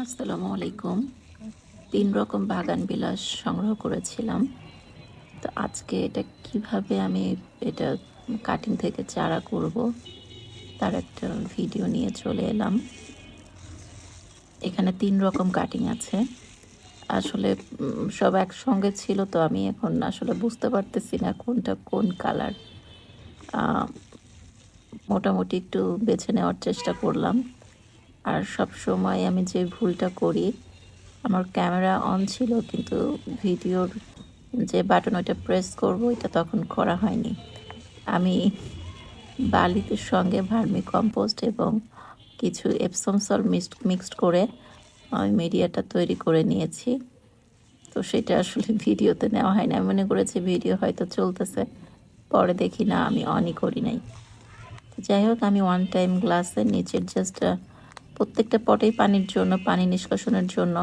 আসসালামু আলাইকুম। ৩ রকম বাগান বিলাস সংগ্রহ করেছিলাম। তো আজকে এটা কিভাবে আমি এটা কাটিং থেকে চারা করব, তার একটা ভিডিও নিয়ে চলে এলাম। এখানে ৩ রকম কাটিং আছে। আসলে সব একসঙ্গে ছিল, তো আমি এখন আসলে বুঝতে পারতেছি না কোনটা কোন কালার। আ মোটামুটি একটু বেছে নেওয়ার চেষ্টা করলাম। আর সবসময় আমি যে ভুলটা করি, আমার ক্যামেরা অন ছিল কিন্তু ভিডিওর যে বাটন ওইটা প্রেস করব ওইটা তখন করা হয়নি। আমি বালির সঙ্গে ভার্মি কম্পোস্ট এবং কিছু এপসম সল্ট মিক্সড করে আমি মিডিয়াটা তৈরি করে নিয়েছি। তো সেটা আসলে ভিডিওতে নেওয়া হয়নি। আমি মনে করেছি ভিডিও হয়তো চলতেছে, পরে দেখি না আমি অনই করি নাই। তো যাই হোক, আমি ওয়ান টাইম গ্লাসের নিচের জাস্ট প্রত্যেকটা পটেই পানির জন্য, পানি নিষ্কাশনের জন্য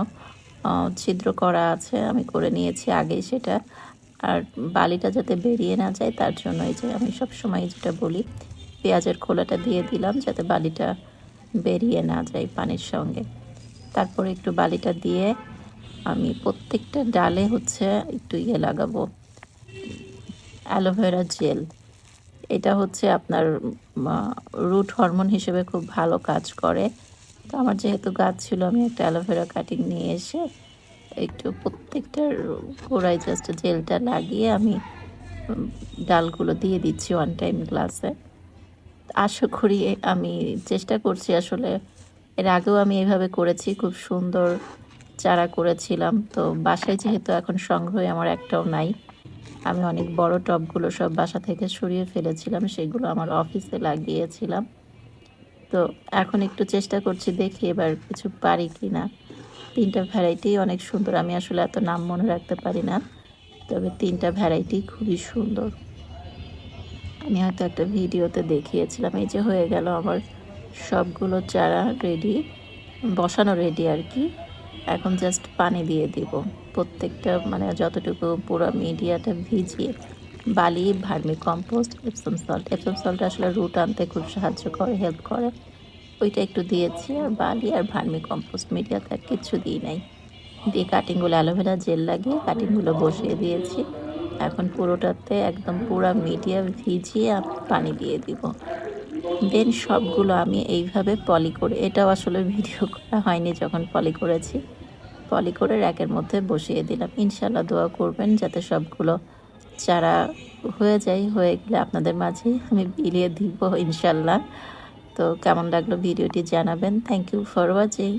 ছিদ্র করা আছে, আমি করে নিয়েছি আগেই সেটা। আর বালিটা যাতে বেরিয়ে না যায় তার জন্য এই যে আমি সবসময় যেটা বলি, পেঁয়াজের খোলাটা দিয়ে দিলাম যাতে বালিটা বেরিয়ে না যায় পানির সঙ্গে। তারপরে একটু বালিটা দিয়ে আমি প্রত্যেকটা ডালে হচ্ছে একটু লাগাবো, অ্যালোভেরা জেল। এটা হচ্ছে আপনার রুট হরমোন হিসেবে খুব ভালো কাজ করে। তো আমার যেহেতু গাছ ছিল, আমি একটা অ্যালোভেরা কাটিং নিয়ে এসে একটু প্রত্যেকটার গোড়ায় জাস্ট জেলটা লাগিয়ে আমি ডালগুলো দিয়ে দিচ্ছি ওয়ান টাইম গ্লাসে। আশা করি, আমি চেষ্টা করছি আসলে, এর আগেও আমি এভাবে করেছি, খুব সুন্দর চারা করেছিলাম। তো বাসায় যেহেতু এখন সংগ্রহে আমার একটাও নাই, আমি অনেক বড় টবগুলো সব বাসা থেকে সরিয়ে ফেলেছিলাম, সেগুলো আমার অফিসে লাগিয়েছিলাম। তো এখন একটু চেষ্টা করছি, দেখি এবার কিছু পারি কি না। 3টা ভ্যারাইটি অনেক সুন্দর, আমি আসলে এত নাম মনে রাখতে পারি না, তবে 3টা ভ্যারাইটি খুবই সুন্দর। আমি হয়তো একটা ভিডিওতে দেখিয়েছিলাম। এই যে হয়ে গেল আমার সবগুলো চারা রেডি, বসানো রেডি আর কি। এখন জাস্ট পানি দিয়ে দিব প্রত্যেকটা, মানে যতটুকু পুরো মিডিয়াটা ভিজিয়ে। বালি, ভার্মি কম্পোস্ট, এপসম সল্ট আসলে রুট আনতে খুব সাহায্য করে, হেল্প করে, ওইটা একটু দিয়েছি। আর বালি আর ভার্মি কম্পোস্ট, মিডিয়াতে আর কিচ্ছু দিই নাই। দিয়ে কাটিংগুলো অ্যালোভেরা জেল লাগিয়ে কাটিংগুলো বসিয়ে দিয়েছি। এখন পুরোটাতে একদম পুরা মিডিয়া ভিজিয়ে পানি দিয়ে দিব। দেন সবগুলো আমি এইভাবে পলি করে, এটাও আসলে ভিডিও করা হয়নি যখন পলি করেছি, পলি করে র্যাকের মধ্যে বসিয়ে দিলাম। ইনশাল্লাহ দোয়া করবেন যাতে সবগুলো চারা হয়ে যায়। হয়ে গেলে আপনাদের মাঝে আমি বিলিয়ে দিব ইনশাল্লাহ। তো কেমন লাগলো ভিডিওটি জানাবেন। Thank you for watching.